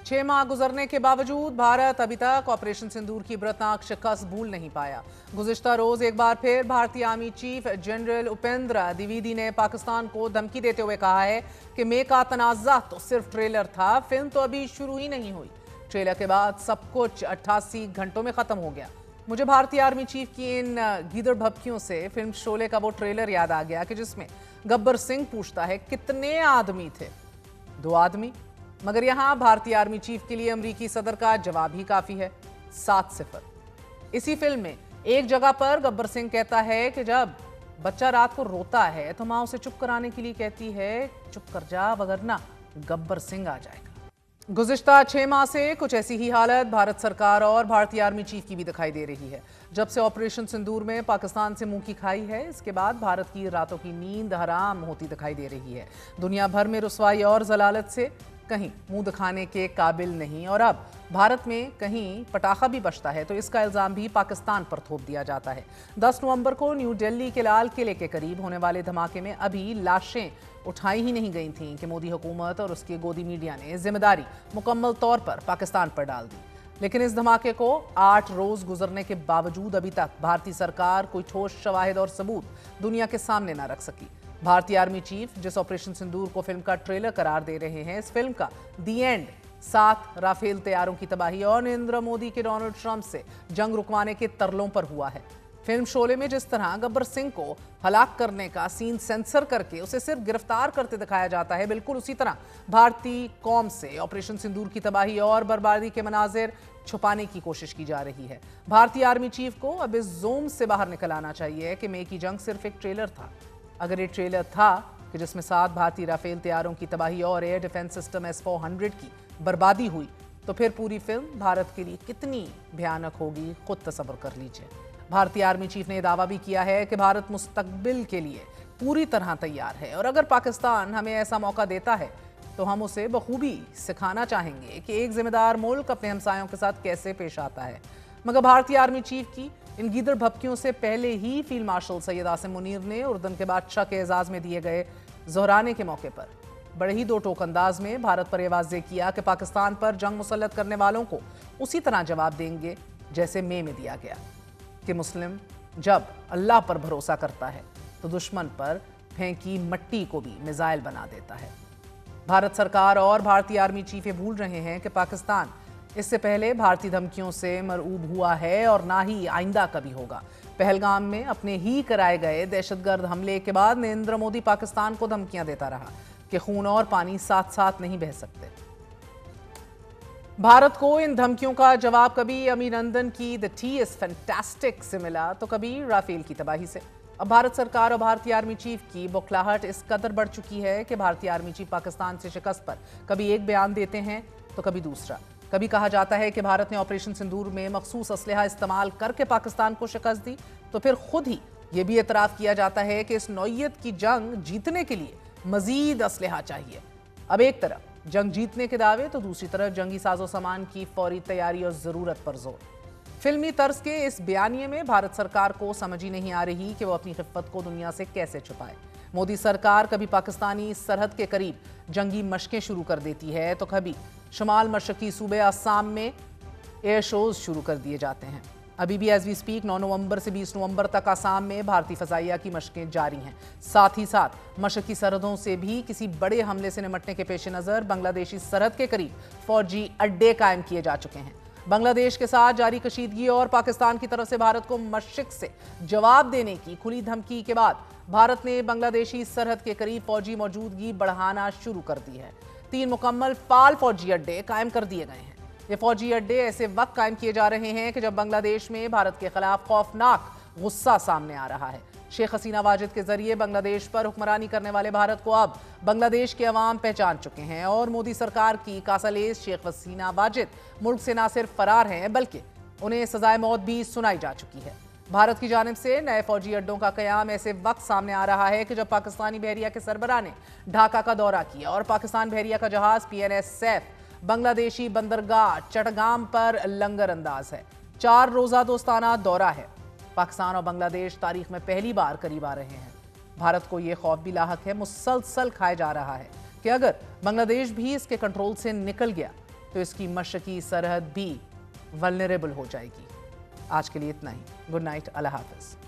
6 माह गुजरने के बावजूद भारत अभी तक ऑपरेशन सिंदूर की बृतनाक शिकस्त भूल नहीं पाया। गुज़िश्ता रोज एक बार फिर भारतीय army chief general Upendra Dwivedi ने पाकिस्तान को धमकी देते हुए कहा है कि मे का तनाज़ा तो सिर्फ ट्रेलर था, फिल्म तो अभी शुरू ही नहीं हुई। ट्रेलर के बाद सब कुछ 88 घंटों में खत्म हो गया। मुझे भारतीय आर्मी चीफ की इन गीदड़ भभकियों से फिल्म शोले का वो ट्रेलर याद आ गया कि जिसमें गब्बर सिंह पूछता है कितने आदमी थे? 2 आदमी। मगर यहां भारतीय आर्मी चीफ के लिए अमरीकी सदर का जवाब ही काफी है, 7-0। इसी फिल्म में एक जगह पर गब्बर सिंह कहता है कि जब बच्चा रात को रोता है तो मां उसे चुप कराने के लिए कहती है चुप कर जा वगरना गब्बर सिंह आ जाएगा। गुज़िश्ता 6 माह से कुछ ऐसी ही हालत भारत सरकार और भारतीय आर्मी चीफ की भी दिखाई दे रही है। जब से ऑपरेशन सिंदूर में पाकिस्तान से मुंह की खाई है, इसके बाद भारत की रातों की नींद हराम होती दिखाई दे रही है। दुनिया भर में रुसवाई और जलालत से कहीं मुंह दिखाने के काबिल नहीं, और अब भारत में कहीं पटाखा भी बजता है तो इसका इल्जाम भी पाकिस्तान पर थोप दिया जाता है। 10 नवंबर को न्यू दिल्ली के लाल किले के करीब होने वाले धमाके में अभी लाशें उठाई ही नहीं गई थीं कि मोदी हुकूमत और उसके गोदी मीडिया ने जिम्मेदारी मुकम्मल तौर पर पाकिस्तान पर डाल दी। लेकिन इस धमाके को 8 रोज गुजरने के बावजूद अभी तक भारतीय सरकार कोई ठोस शवाहिद और सबूत दुनिया के सामने ना रख सकी। भारतीय आर्मी चीफ जिस ऑपरेशन सिंदूर को फिल्म का ट्रेलर करार दे रहे हैं, इस फिल्म का दी एंड 7 राफेल तैयारों की तबाही और नरेंद्र मोदी के डोनाल्ड ट्रंप से जंग रुकवाने के तरलों पर हुआ है। फिल्म शोले में जिस तरह गब्बर सिंह को हलाक करने का सीन सेंसर करके उसे सिर्फ गिरफ्तार करते दिखाया जाता है, बिल्कुल उसी तरह भारतीय कौम से ऑपरेशन सिंदूर की तबाही और बर्बादी के मनाजिर छुपाने की कोशिश की जा रही है। भारतीय आर्मी चीफ को अब इस जोन से बाहर निकल आना चाहिए कि मे की जंग सिर्फ एक ट्रेलर था। अगर ये ट्रेलर था कि जिसमें 7 भारतीय राफेल तैयारों की तबाही और एयर डिफेंस सिस्टम S-400 की बर्बादी हुई, तो फिर पूरी फिल्म भारत के लिए कितनी भयानक होगी, खुद तसव्वुर कर लीजिए। भारतीय आर्मी चीफ ने दावा भी किया है कि भारत मुस्तकबिल के लिए पूरी तरह तैयार है, और अगर पाकिस्तान हमें ऐसा मौका देता है तो हम उसे बखूबी सिखाना चाहेंगे कि एक जिम्मेदार मुल्क अपने हमसायों के साथ कैसे पेश आता है। मगर भारतीय आर्मी चीफ की इन गीदड़ भभकियों से पहले ही फील्ड मार्शल सैयद आसिम मुनीर ने उर्दन के बादशाह के एजाज में दिए गए जोहराने के मौके पर बड़े ही 2 टोक अंदाज में भारत पर यह वाज़ेह किया कि पाकिस्तान पर जंग मुसल्लत करने वालों को उसी तरह जवाब देंगे जैसे मे में दिया गया कि मुस्लिम जब अल्लाह पर भरोसा करता है तो दुश्मन पर फेंकी मट्टी को भी मिसाइल बना देता है। भारत सरकार और भारतीय आर्मी चीफ ये भूल रहे हैं कि पाकिस्तान इससे पहले भारतीय धमकियों से मरऊब हुआ है और ना ही आइंदा कभी होगा। पहलगाम में अपने ही कराए गए दहशतगर्द हमले के बाद नरेंद्र मोदी पाकिस्तान को धमकियां देता रहा कि खून और पानी साथ साथ नहीं बह सकते। भारत को इन धमकियों का जवाब कभी अभिनंदन की द टी इज फैंटास्टिक से मिला तो कभी राफेल की तबाही से। अब भारत सरकार और भारतीय आर्मी चीफ की बौखलाहट इस कदर बढ़ चुकी है कि भारतीय आर्मी चीफ पाकिस्तान से शिकस्त पर कभी एक बयान देते हैं तो कभी दूसरा। कभी कहा जाता है कि भारत ने ऑपरेशन सिंदूर में मखसूस असलहा इस्तेमाल करके पाकिस्तान को शिकस्त दी, तो फिर खुद ही यह भी एतराफ़ किया जाता है कि इस नौइयत की जंग जीतने के लिए मजीद असलहा चाहिए। अब एक तरफ जंग जीतने के दावे तो दूसरी तरफ जंगी साजो सामान की फौरी तैयारी और ज़रूरत पर जोर। फिल्मी तर्ज के इस बयानिए में भारत सरकार को समझ ही नहीं आ रही कि वो अपनी खिफ़त को दुनिया से कैसे छुपाए। मोदी सरकार कभी पाकिस्तानी सरहद के करीब जंगी मशकें शुरू कर देती है तो कभी शुमाल मशरकी सूबे आसाम में एयर शोज शुरू कर दिए जाते हैं। अभी भी एज वी स्पीक 9 नवंबर से 20 नवंबर तक आसाम में भारतीय फ़ज़ाइया की मशकें जारी हैं। साथ ही साथ मशरकी सरहदों से भी किसी बड़े हमले से निपटने के पेश नज़र बांग्लादेशी सरहद के करीब फौजी अड्डे कायम किए जा चुके हैं। बांग्लादेश के साथ जारी कशीदगी और पाकिस्तान की तरफ से भारत को मशरिक से जवाब देने की खुली धमकी के बाद भारत ने बांग्लादेशी सरहद के करीब फौजी मौजूदगी बढ़ाना शुरू कर दी है। 3 मुकम्मल फाल फौजी अड्डे कायम कर दिए गए हैं। ये फौजी अड्डे ऐसे वक्त कायम किए जा रहे हैं कि जब बांग्लादेश में भारत के खिलाफ खौफनाक गुस्सा सामने आ रहा है। शेख हसीना वाजिद के जरिए बांग्लादेश पर हुक्मरानी करने वाले भारत को अब बांग्लादेश के अवाम पहचान चुके हैं और मोदी सरकार की कासालेज शेख हसीना वाजिद मुल्क से न सिर्फ फरार हैं बल्कि उन्हें सजाए मौत भी सुनाई जा चुकी है। भारत की जानिब से नए फौजी अड्डों का कयाम ऐसे वक्त सामने आ रहा है कि जब पाकिस्तानी बहरिया के सरबराह ने ढाका का दौरा किया और पाकिस्तान बहरिया का जहाज PNS सैफ बांग्लादेशी बंदरगाह चटगाम पर लंगर अंदाज है। 4 रोजा दोस्ताना दौरा है। पाकिस्तान और बांग्लादेश तारीख में पहली बार करीब आ रहे हैं। भारत को यह खौफ भी लाहक है, मुसलसल खाया जा रहा है कि अगर बांग्लादेश भी इसके कंट्रोल से निकल गया तो इसकी मशरकी सरहद भी वल्नरेबल हो जाएगी। आज के लिए इतना ही। गुड नाइट, अल्लाह हाफिज।